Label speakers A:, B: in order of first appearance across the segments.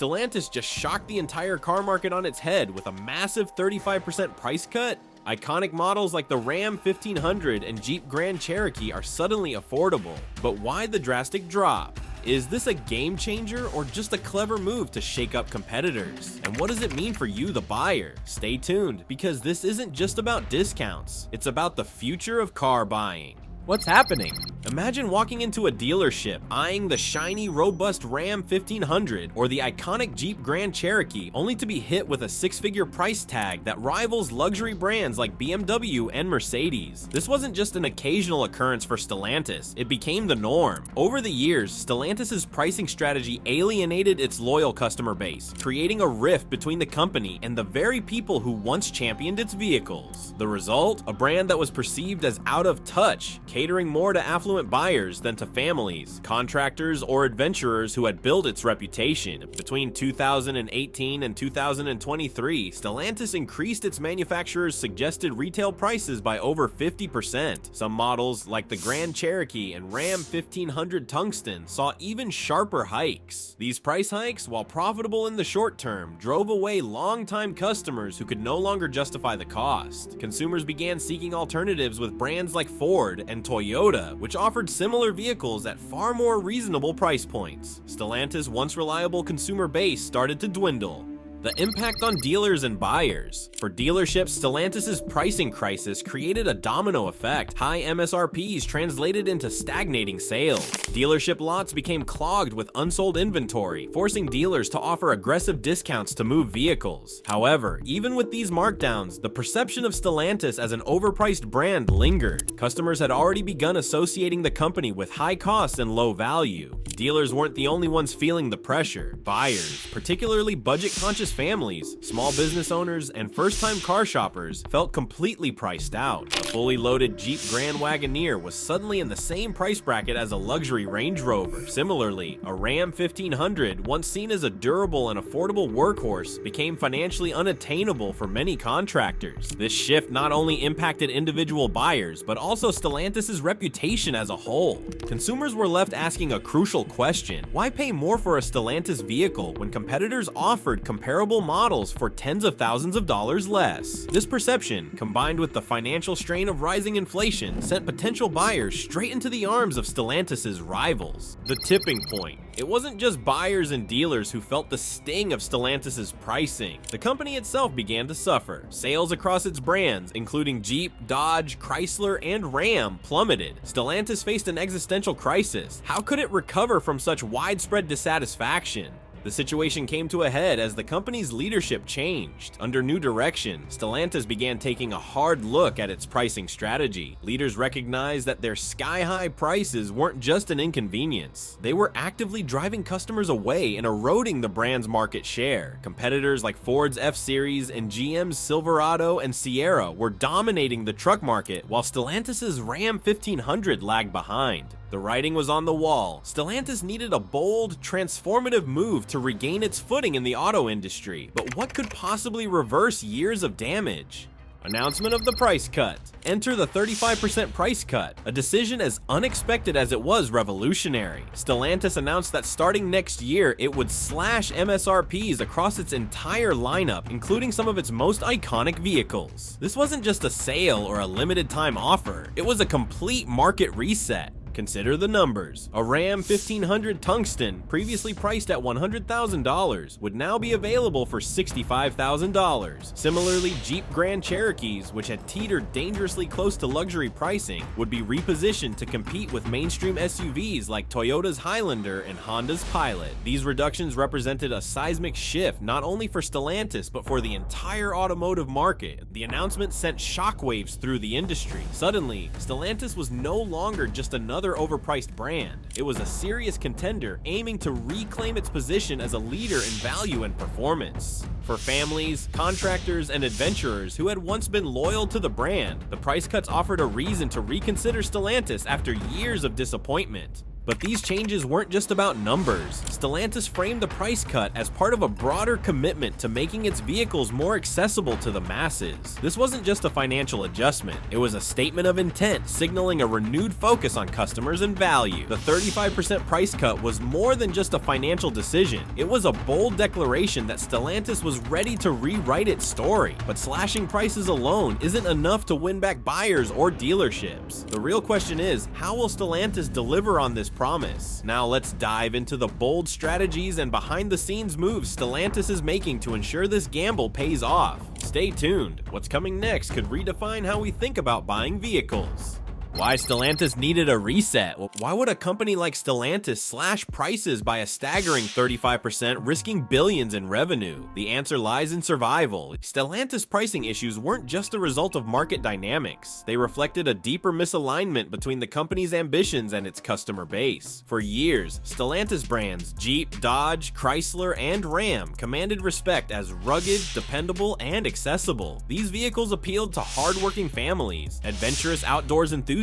A: Stellantis just shocked the entire car market on its head with a massive 35% price cut? Iconic models like the Ram 1500 and Jeep Grand Cherokee are suddenly affordable. But why the drastic drop? Is this a game changer or just a clever move to shake up competitors? And what does it mean for you, the buyer? Stay tuned, because this isn't just about discounts. It's about the future of car buying. What's happening? Imagine walking into a dealership, eyeing the shiny, robust Ram 1500 or the iconic Jeep Grand Cherokee, only to be hit with a six-figure price tag that rivals luxury brands like BMW and Mercedes. This wasn't just an occasional occurrence for Stellantis, it became the norm. Over the years, Stellantis' pricing strategy alienated its loyal customer base, creating a rift between the company and the very people who once championed its vehicles. The result? A brand that was perceived as out of touch, catering more to affluent buyers than to families, contractors, or adventurers who had built its reputation. Between 2018 and 2023, Stellantis increased its manufacturers' suggested retail prices by over 50%. Some models, like the Grand Cherokee and Ram 1500 Tungsten, saw even sharper hikes. These price hikes, while profitable in the short term, drove away long-time customers who could no longer justify the cost. Consumers began seeking alternatives with brands like Ford and Toyota, which offered similar vehicles at far more reasonable price points. Stellantis' once reliable consumer base started to dwindle. The impact on dealers and buyers. For dealerships, Stellantis' pricing crisis created a domino effect. High MSRPs translated into stagnating sales. Dealership lots became clogged with unsold inventory, forcing dealers to offer aggressive discounts to move vehicles. However, even with these markdowns, the perception of Stellantis as an overpriced brand lingered. Customers had already begun associating the company with high costs and low value. Dealers weren't the only ones feeling the pressure. Buyers, particularly budget-conscious families, small business owners, and first-time car shoppers, felt completely priced out. A fully loaded Jeep Grand Wagoneer was suddenly in the same price bracket as a luxury Range Rover. Similarly, a Ram 1500, once seen as a durable and affordable workhorse, became financially unattainable for many contractors. This shift not only impacted individual buyers, but also Stellantis' reputation as a whole. Consumers were left asking a crucial question: why pay more for a Stellantis vehicle when competitors offered comparable models for tens of thousands of dollars less? This perception, combined with the financial strain of rising inflation, sent potential buyers straight into the arms of Stellantis' rivals. The tipping point. It wasn't just buyers and dealers who felt the sting of Stellantis' pricing. The company itself began to suffer. Sales across its brands, including Jeep, Dodge, Chrysler, and Ram, plummeted. Stellantis faced an existential crisis. How could it recover from such widespread dissatisfaction? The situation came to a head as the company's leadership changed. Under new direction, Stellantis began taking a hard look at its pricing strategy. Leaders recognized that their sky-high prices weren't just an inconvenience. They were actively driving customers away and eroding the brand's market share. Competitors like Ford's F-Series and GM's Silverado and Sierra were dominating the truck market, while Stellantis' Ram 1500 lagged behind. The writing was on the wall. Stellantis needed a bold, transformative move to regain its footing in the auto industry. But what could possibly reverse years of damage? Announcement of the price cut. Enter the 35% price cut, a decision as unexpected as it was revolutionary. Stellantis announced that starting next year, it would slash MSRPs across its entire lineup, including some of its most iconic vehicles. This wasn't just a sale or a limited time offer, it was a complete market reset. Consider the numbers. A Ram 1500 Tungsten, previously priced at $100,000, would now be available for $65,000. Similarly, Jeep Grand Cherokees, which had teetered dangerously close to luxury pricing, would be repositioned to compete with mainstream SUVs like Toyota's Highlander and Honda's Pilot. These reductions represented a seismic shift not only for Stellantis but for the entire automotive market. The announcement sent shockwaves through the industry. Suddenly, Stellantis was no longer just another overpriced brand. It was a serious contender aiming to reclaim its position as a leader in value and performance. For families, contractors, and adventurers who had once been loyal to the brand, the price cuts offered a reason to reconsider Stellantis after years of disappointment. But these changes weren't just about numbers. Stellantis framed the price cut as part of a broader commitment to making its vehicles more accessible to the masses. This wasn't just a financial adjustment, it was a statement of intent signaling a renewed focus on customers and value. The 35% price cut was more than just a financial decision, it was a bold declaration that Stellantis was ready to rewrite its story. But slashing prices alone isn't enough to win back buyers or dealerships. The real question is, how will Stellantis deliver on this promise? Now let's dive into the bold strategies and behind-the-scenes moves Stellantis is making to ensure this gamble pays off. Stay tuned. What's coming next could redefine how we think about buying vehicles. Why Stellantis needed a reset? Why would a company like Stellantis slash prices by a staggering 35%, risking billions in revenue? The answer lies in survival. Stellantis pricing issues weren't just a result of market dynamics. They reflected a deeper misalignment between the company's ambitions and its customer base. For years, Stellantis brands Jeep, Dodge, Chrysler, and Ram commanded respect as rugged, dependable, and accessible. These vehicles appealed to hardworking families, adventurous outdoors enthusiasts,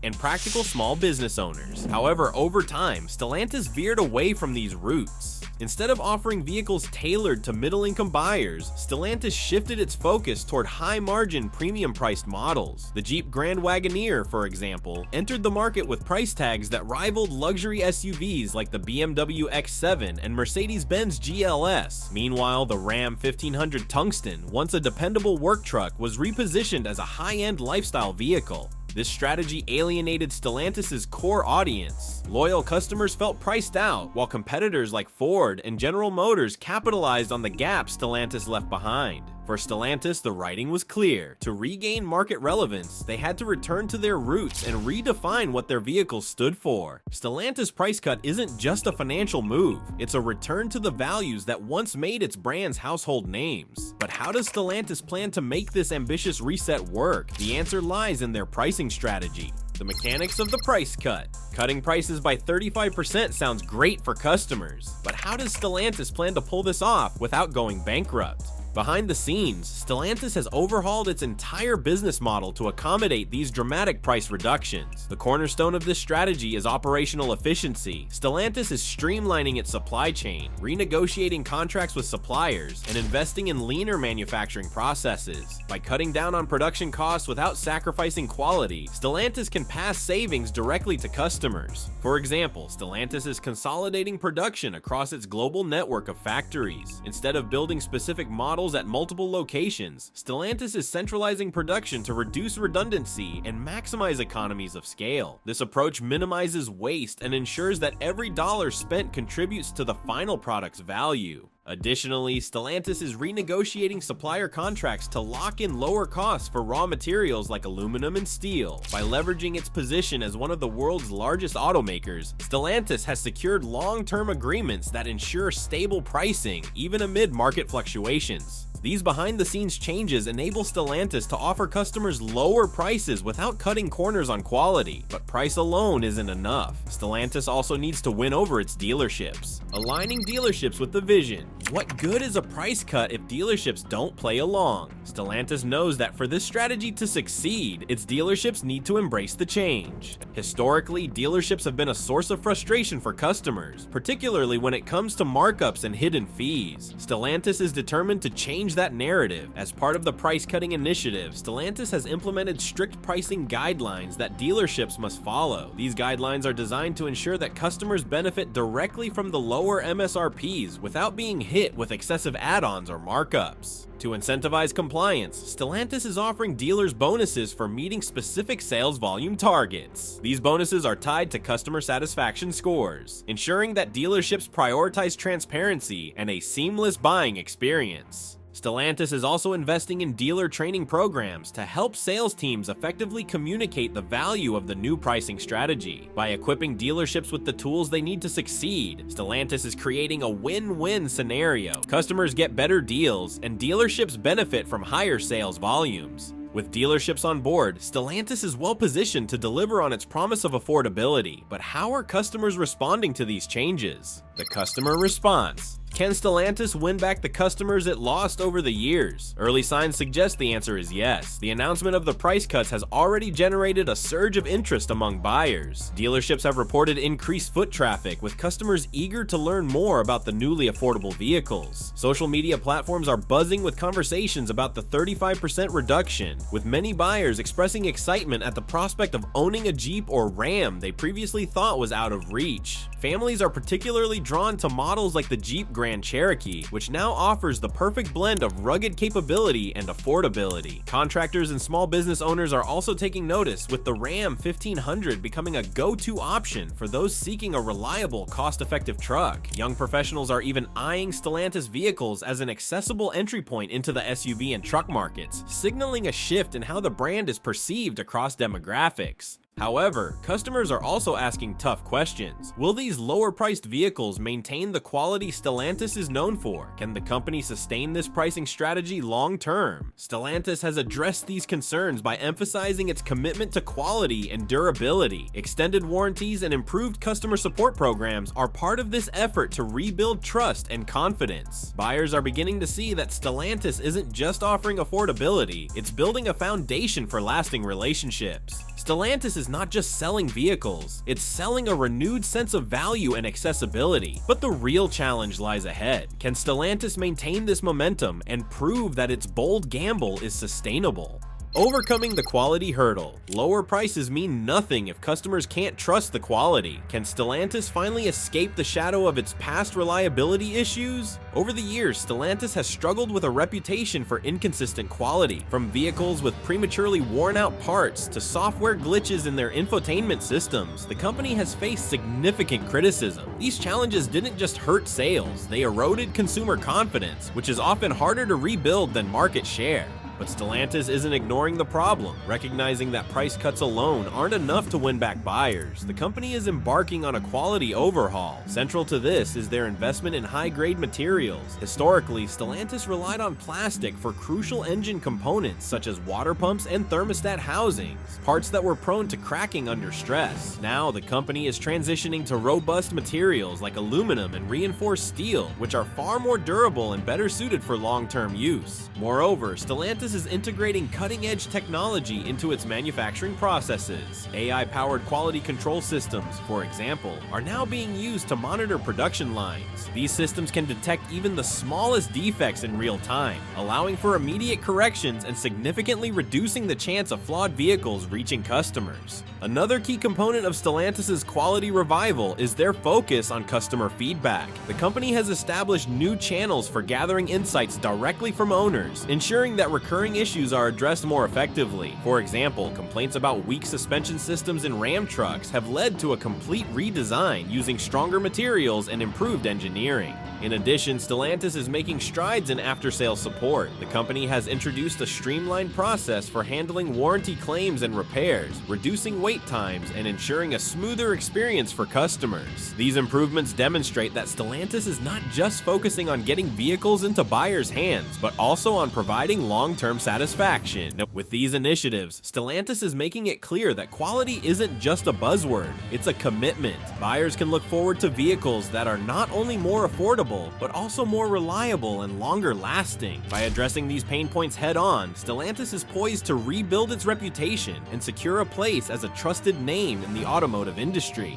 A: and practical small business owners. However, over time, Stellantis veered away from these roots. Instead of offering vehicles tailored to middle-income buyers, Stellantis shifted its focus toward high-margin, premium-priced models. The Jeep Grand Wagoneer, for example, entered the market with price tags that rivaled luxury SUVs like the BMW X7 and Mercedes-Benz GLS. Meanwhile, the Ram 1500 Tungsten, once a dependable work truck, was repositioned as a high-end lifestyle vehicle. This strategy alienated Stellantis' core audience. Loyal customers felt priced out, while competitors like Ford and General Motors capitalized on the gap Stellantis left behind. For Stellantis, the writing was clear. To regain market relevance, they had to return to their roots and redefine what their vehicles stood for. Stellantis' price cut isn't just a financial move, it's a return to the values that once made its brands household names. But how does Stellantis plan to make this ambitious reset work? The answer lies in their pricing strategy. The mechanics of the price cut. Cutting prices by 35% sounds great for customers, but how does Stellantis plan to pull this off without going bankrupt? Behind the scenes, Stellantis has overhauled its entire business model to accommodate these dramatic price reductions. The cornerstone of this strategy is operational efficiency. Stellantis is streamlining its supply chain, renegotiating contracts with suppliers, and investing in leaner manufacturing processes. By cutting down on production costs without sacrificing quality, Stellantis can pass savings directly to customers. For example, Stellantis is consolidating production across its global network of factories. Instead of building specific models at multiple locations, Stellantis is centralizing production to reduce redundancy and maximize economies of scale. This approach minimizes waste and ensures that every dollar spent contributes to the final product's value. Additionally, Stellantis is renegotiating supplier contracts to lock in lower costs for raw materials like aluminum and steel. By leveraging its position as one of the world's largest automakers, Stellantis has secured long-term agreements that ensure stable pricing, even amid market fluctuations. These behind-the-scenes changes enable Stellantis to offer customers lower prices without cutting corners on quality, but price alone isn't enough. Stellantis also needs to win over its dealerships. Aligning dealerships with the vision. What good is a price cut if dealerships don't play along? Stellantis knows that for this strategy to succeed, its dealerships need to embrace the change. Historically, dealerships have been a source of frustration for customers, particularly when it comes to markups and hidden fees. Stellantis is determined to change that narrative. As part of the price-cutting initiative, Stellantis has implemented strict pricing guidelines that dealerships must follow. These guidelines are designed to ensure that customers benefit directly from the lower MSRPs without being hit with excessive add-ons or markups. To incentivize compliance, Stellantis is offering dealers bonuses for meeting specific sales volume targets. These bonuses are tied to customer satisfaction scores, ensuring that dealerships prioritize transparency and a seamless buying experience. Stellantis is also investing in dealer training programs to help sales teams effectively communicate the value of the new pricing strategy. By equipping dealerships with the tools they need to succeed, Stellantis is creating a win-win scenario. Customers get better deals, and dealerships benefit from higher sales volumes. With dealerships on board, Stellantis is well positioned to deliver on its promise of affordability. But how are customers responding to these changes? The customer response. Can Stellantis win back the customers it lost over the years? Early signs suggest the answer is yes. The announcement of the price cuts has already generated a surge of interest among buyers. Dealerships have reported increased foot traffic, with customers eager to learn more about the newly affordable vehicles. Social media platforms are buzzing with conversations about the 35% reduction, with many buyers expressing excitement at the prospect of owning a Jeep or Ram they previously thought was out of reach. Families are particularly drawn to models like the Jeep Grand Cherokee, which now offers the perfect blend of rugged capability and affordability. Contractors and small business owners are also taking notice, with the Ram 1500 becoming a go-to option for those seeking a reliable, cost-effective truck. Young professionals are even eyeing Stellantis vehicles as an accessible entry point into the SUV and truck markets, signaling a shift in how the brand is perceived across demographics. However, customers are also asking tough questions. Will these lower-priced vehicles maintain the quality Stellantis is known for? Can the company sustain this pricing strategy long-term? Stellantis has addressed these concerns by emphasizing its commitment to quality and durability. Extended warranties and improved customer support programs are part of this effort to rebuild trust and confidence. Buyers are beginning to see that Stellantis isn't just offering affordability, it's building a foundation for lasting relationships. Stellantis is not just selling vehicles, it's selling a renewed sense of value and accessibility. But the real challenge lies ahead. Can Stellantis maintain this momentum and prove that its bold gamble is sustainable? Overcoming the quality hurdle. Lower prices mean nothing if customers can't trust the quality. Can Stellantis finally escape the shadow of its past reliability issues? Over the years, Stellantis has struggled with a reputation for inconsistent quality. From vehicles with prematurely worn-out parts to software glitches in their infotainment systems, the company has faced significant criticism. These challenges didn't just hurt sales, they eroded consumer confidence, which is often harder to rebuild than market share. But Stellantis isn't ignoring the problem. Recognizing that price cuts alone aren't enough to win back buyers, the company is embarking on a quality overhaul. Central to this is their investment in high-grade materials. Historically, Stellantis relied on plastic for crucial engine components such as water pumps and thermostat housings, parts that were prone to cracking under stress. Now, the company is transitioning to robust materials like aluminum and reinforced steel, which are far more durable and better suited for long-term use. Moreover, Stellantis is integrating cutting-edge technology into its manufacturing processes. AI-powered quality control systems, for example, are now being used to monitor production lines. These systems can detect even the smallest defects in real time, allowing for immediate corrections and significantly reducing the chance of flawed vehicles reaching customers. Another key component of Stellantis' quality revival is their focus on customer feedback. The company has established new channels for gathering insights directly from owners, ensuring that recurring issues are addressed more effectively. For example, complaints about weak suspension systems in Ram trucks have led to a complete redesign using stronger materials and improved engineering. In addition, Stellantis is making strides in after-sales support. The company has introduced a streamlined process for handling warranty claims and repairs, reducing wait times and ensuring a smoother experience for customers. These improvements demonstrate that Stellantis is not just focusing on getting vehicles into buyers' hands, but also on providing long-term satisfaction. With these initiatives, Stellantis is making it clear that quality isn't just a buzzword, it's a commitment. Buyers can look forward to vehicles that are not only more affordable, but also more reliable and longer lasting. By addressing these pain points head-on, Stellantis is poised to rebuild its reputation and secure a place as a trusted name in the automotive industry.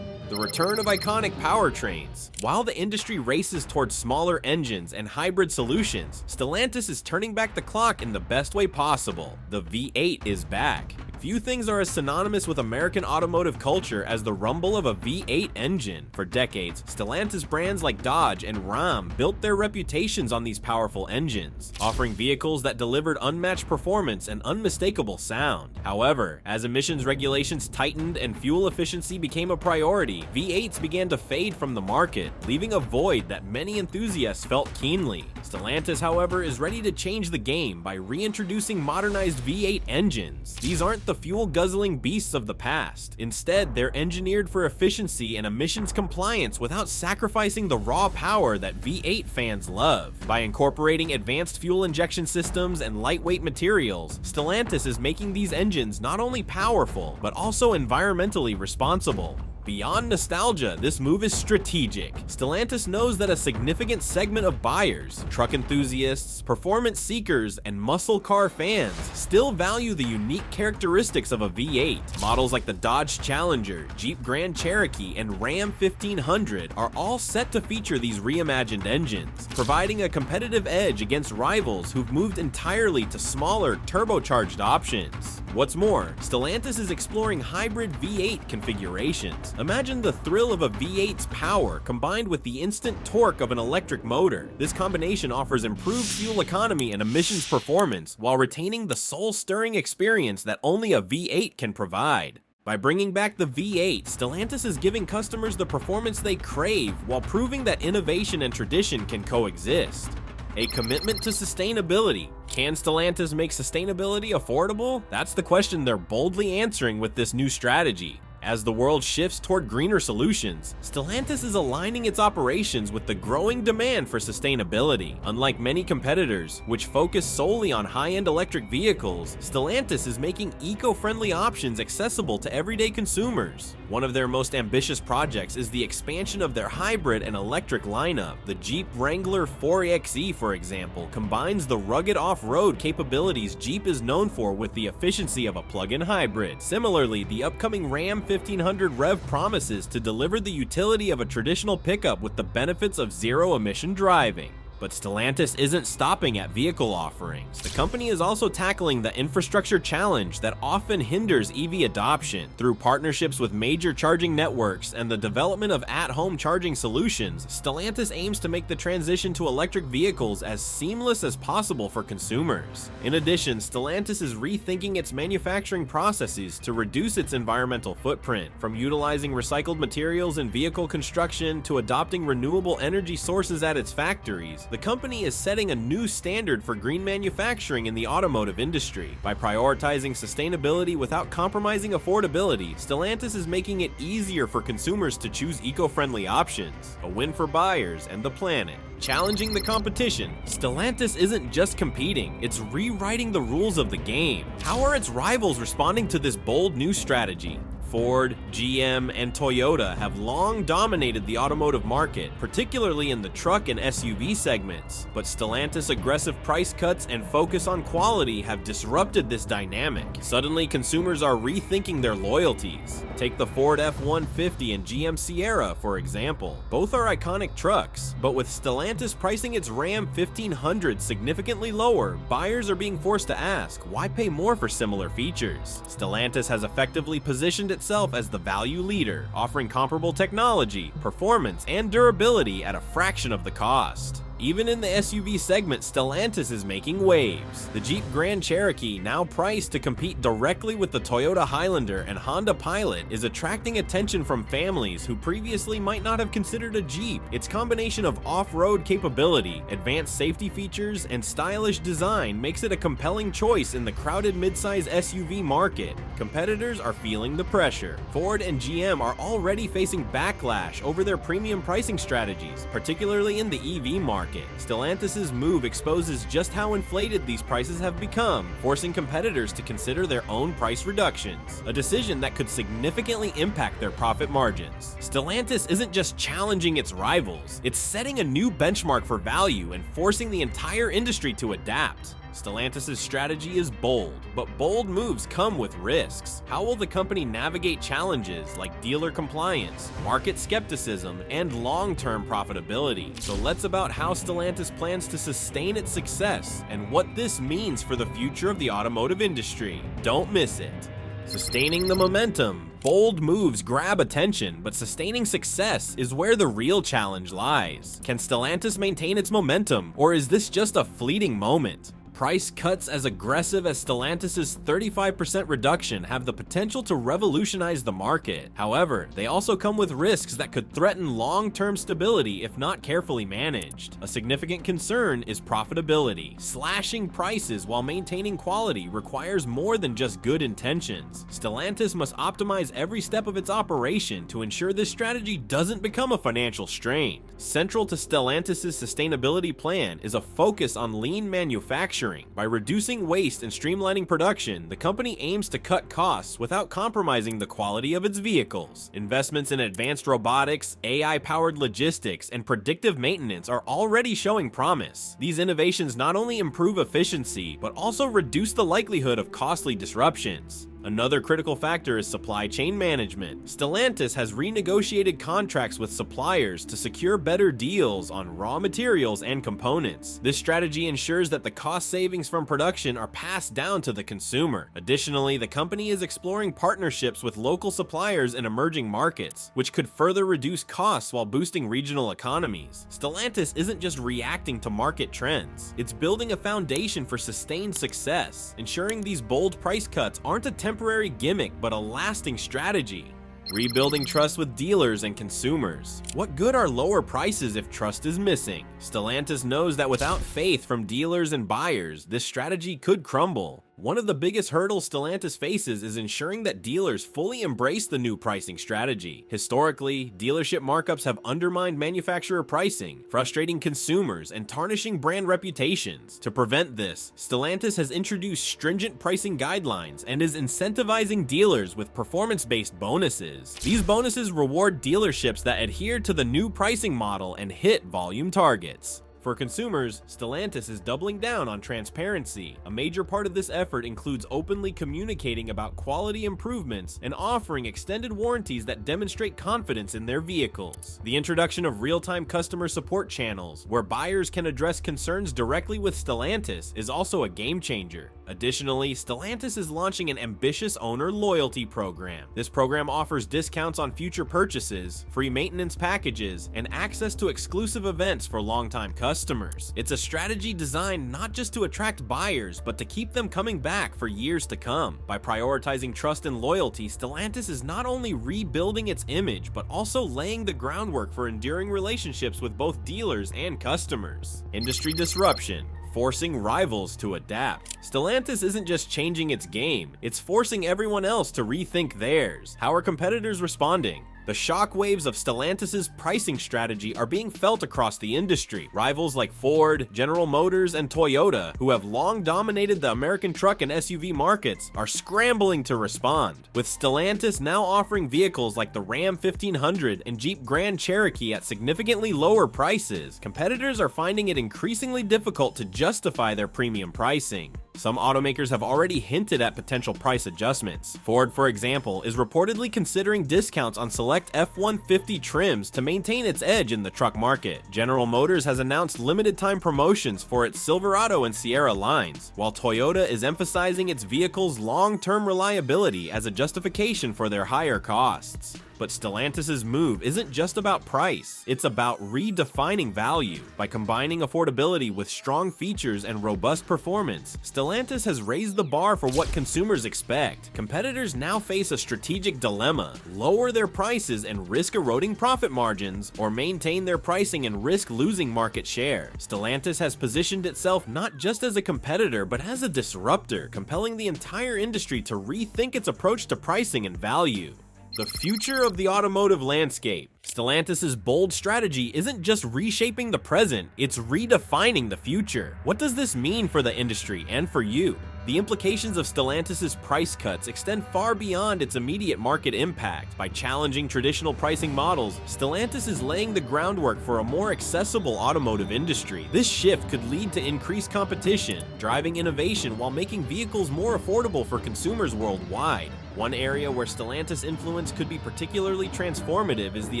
A: The return of iconic powertrains. While the industry races towards smaller engines and hybrid solutions, Stellantis is turning back the clock in the best way possible. The V8 is back. Few things are as synonymous with American automotive culture as the rumble of a V8 engine. For decades, Stellantis brands like Dodge and Ram built their reputations on these powerful engines, offering vehicles that delivered unmatched performance and unmistakable sound. However, as emissions regulations tightened and fuel efficiency became a priority, V8s began to fade from the market, leaving a void that many enthusiasts felt keenly. Stellantis, however, is ready to change the game by reintroducing modernized V8 engines. These aren't the fuel-guzzling beasts of the past. Instead, they're engineered for efficiency and emissions compliance without sacrificing the raw power that V8 fans love. By incorporating advanced fuel injection systems and lightweight materials, Stellantis is making these engines not only powerful, but also environmentally responsible. Beyond nostalgia, this move is strategic. Stellantis knows that a significant segment of buyers, truck enthusiasts, performance seekers, and muscle car fans still value the unique characteristics of a V8. Models like the Dodge Challenger, Jeep Grand Cherokee, and Ram 1500 are all set to feature these reimagined engines, providing a competitive edge against rivals who've moved entirely to smaller, turbocharged options. What's more, Stellantis is exploring hybrid V8 configurations. Imagine the thrill of a V8's power combined with the instant torque of an electric motor. This combination offers improved fuel economy and emissions performance while retaining the soul-stirring experience that only a V8 can provide. By bringing back the V8, Stellantis is giving customers the performance they crave while proving that innovation and tradition can coexist. A commitment to sustainability. Can Stellantis make sustainability affordable? That's the question they're boldly answering with this new strategy. As the world shifts toward greener solutions, Stellantis is aligning its operations with the growing demand for sustainability. Unlike many competitors, which focus solely on high-end electric vehicles, Stellantis is making eco-friendly options accessible to everyday consumers. One of their most ambitious projects is the expansion of their hybrid and electric lineup. The Jeep Wrangler 4xe, for example, combines the rugged off-road capabilities Jeep is known for with the efficiency of a plug-in hybrid. Similarly, the upcoming Ram 1500 REV promises to deliver the utility of a traditional pickup with the benefits of zero-emission driving. But Stellantis isn't stopping at vehicle offerings. The company is also tackling the infrastructure challenge that often hinders EV adoption. Through partnerships with major charging networks and the development of at-home charging solutions, Stellantis aims to make the transition to electric vehicles as seamless as possible for consumers. In addition, Stellantis is rethinking its manufacturing processes to reduce its environmental footprint, from utilizing recycled materials in vehicle construction to adopting renewable energy sources at its factories. The company is setting a new standard for green manufacturing in the automotive industry. By prioritizing sustainability without compromising affordability, Stellantis is making it easier for consumers to choose eco-friendly options, a win for buyers and the planet. Challenging the competition, Stellantis isn't just competing, it's rewriting the rules of the game. How are its rivals responding to this bold new strategy? Ford, GM, and Toyota have long dominated the automotive market, particularly in the truck and SUV segments. But Stellantis' aggressive price cuts and focus on quality have disrupted this dynamic. Suddenly, consumers are rethinking their loyalties. Take the Ford F-150 and GM Sierra, for example. Both are iconic trucks, but with Stellantis pricing its Ram 1500 significantly lower, buyers are being forced to ask, why pay more for similar features? Stellantis has effectively positioned itself as the value leader, offering comparable technology, performance, and durability at a fraction of the cost. Even in the SUV segment, Stellantis is making waves. The Jeep Grand Cherokee, now priced to compete directly with the Toyota Highlander and Honda Pilot, is attracting attention from families who previously might not have considered a Jeep. Its combination of off-road capability, advanced safety features, and stylish design makes it a compelling choice in the crowded midsize SUV market. Competitors are feeling the pressure. Ford and GM are already facing backlash over their premium pricing strategies, particularly in the EV market. Stellantis' move exposes just how inflated these prices have become, forcing competitors to consider their own price reductions, a decision that could significantly impact their profit margins. Stellantis isn't just challenging its rivals, it's setting a new benchmark for value and forcing the entire industry to adapt. Stellantis' strategy is bold, but bold moves come with risks. How will the company navigate challenges like dealer compliance, market skepticism, and long-term profitability? So let's about how Stellantis plans to sustain its success and what this means for the future of the automotive industry. Don't miss it. Sustaining the momentum. Bold moves grab attention, but sustaining success is where the real challenge lies. Can Stellantis maintain its momentum, or is this just a fleeting moment? Price cuts as aggressive as Stellantis' 35% reduction have the potential to revolutionize the market. However, they also come with risks that could threaten long-term stability if not carefully managed. A significant concern is profitability. Slashing prices while maintaining quality requires more than just good intentions. Stellantis must optimize every step of its operation to ensure this strategy doesn't become a financial strain. Central to Stellantis' sustainability plan is a focus on lean manufacturing manufacturing. By reducing waste and streamlining production, the company aims to cut costs without compromising the quality of its vehicles. Investments in advanced robotics, AI-powered logistics, and predictive maintenance are already showing promise. These innovations not only improve efficiency, but also reduce the likelihood of costly disruptions. Another critical factor is supply chain management. Stellantis has renegotiated contracts with suppliers to secure better deals on raw materials and components. This strategy ensures that the cost savings from production are passed down to the consumer. Additionally, the company is exploring partnerships with local suppliers in emerging markets, which could further reduce costs while boosting regional economies. Stellantis isn't just reacting to market trends, it's building a foundation for sustained success, ensuring these bold price cuts aren't a temporary gimmick but a lasting strategy. Rebuilding trust with dealers and consumers. What good are lower prices if trust is missing? Stellantis knows that without faith from dealers and buyers, this strategy could crumble. One of the biggest hurdles Stellantis faces is ensuring that dealers fully embrace the new pricing strategy. Historically, dealership markups have undermined manufacturer pricing, frustrating consumers and tarnishing brand reputations. To prevent this, Stellantis has introduced stringent pricing guidelines and is incentivizing dealers with performance-based bonuses. These bonuses reward dealerships that adhere to the new pricing model and hit volume targets. For consumers, Stellantis is doubling down on transparency. A major part of this effort includes openly communicating about quality improvements and offering extended warranties that demonstrate confidence in their vehicles. The introduction of real-time customer support channels, where buyers can address concerns directly with Stellantis, is also a game changer. Additionally, Stellantis is launching an ambitious owner loyalty program. This program offers discounts on future purchases, free maintenance packages, and access to exclusive events for longtime customers. It's a strategy designed not just to attract buyers, but to keep them coming back for years to come. By prioritizing trust and loyalty, Stellantis is not only rebuilding its image, but also laying the groundwork for enduring relationships with both dealers and customers. Industry disruption. Forcing rivals to adapt. Stellantis isn't just changing its game, it's forcing everyone else to rethink theirs. How are competitors responding? The shockwaves of Stellantis' pricing strategy are being felt across the industry. Rivals like Ford, General Motors, and Toyota, who have long dominated the American truck and SUV markets, are scrambling to respond. With Stellantis now offering vehicles like the Ram 1500 and Jeep Grand Cherokee at significantly lower prices, competitors are finding it increasingly difficult to justify their premium pricing. Some automakers have already hinted at potential price adjustments. Ford, for example, is reportedly considering discounts on select F-150 trims to maintain its edge in the truck market. General Motors has announced limited-time promotions for its Silverado and Sierra lines, while Toyota is emphasizing its vehicles' long-term reliability as a justification for their higher costs. But Stellantis' move isn't just about price, it's about redefining value. By combining affordability with strong features and robust performance, Stellantis has raised the bar for what consumers expect. Competitors now face a strategic dilemma: lower their prices and risk eroding profit margins, or maintain their pricing and risk losing market share. Stellantis has positioned itself not just as a competitor, but as a disruptor, compelling the entire industry to rethink its approach to pricing and value. The future of the automotive landscape. Stellantis' bold strategy isn't just reshaping the present, it's redefining the future. What does this mean for the industry and for you? The implications of Stellantis' price cuts extend far beyond its immediate market impact. By challenging traditional pricing models, Stellantis is laying the groundwork for a more accessible automotive industry. This shift could lead to increased competition, driving innovation while making vehicles more affordable for consumers worldwide. One area where Stellantis' influence could be particularly transformative is the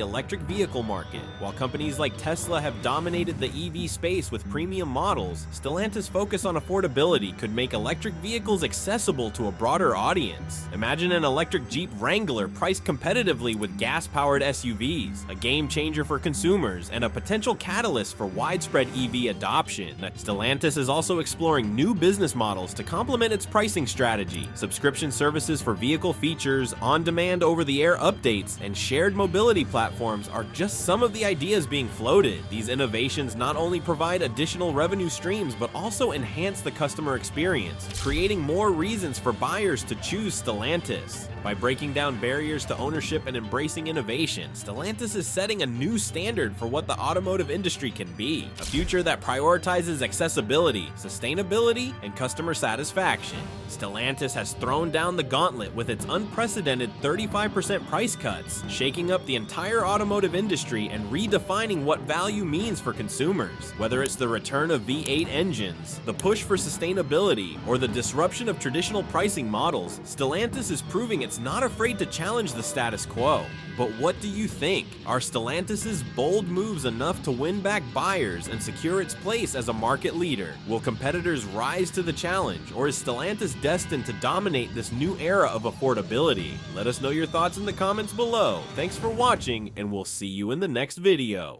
A: electric vehicle market. While companies like Tesla have dominated the EV space with premium models, Stellantis' focus on affordability could make electric vehicles accessible to a broader audience. Imagine an electric Jeep Wrangler priced competitively with gas-powered SUVs, a game changer for consumers and a potential catalyst for widespread EV adoption. Stellantis is also exploring new business models to complement its pricing strategy. Subscription services for vehicle technical features, on-demand over-the-air updates, and shared mobility platforms are just some of the ideas being floated. These innovations not only provide additional revenue streams, but also enhance the customer experience, creating more reasons for buyers to choose Stellantis. By breaking down barriers to ownership and embracing innovation, Stellantis is setting a new standard for what the automotive industry can be, a future that prioritizes accessibility, sustainability, and customer satisfaction. Stellantis has thrown down the gauntlet with its unprecedented 35% price cuts, shaking up the entire automotive industry and redefining what value means for consumers. Whether it's the return of V8 engines, the push for sustainability, or the disruption of traditional pricing models, Stellantis is proving it's not afraid to challenge the status quo. But what do you think? Are Stellantis' bold moves enough to win back buyers and secure its place as a market leader? Will competitors rise to the challenge, or is Stellantis destined to dominate this new era of affordability? Let us know your thoughts in the comments below. Thanks for watching, and we'll see you in the next video.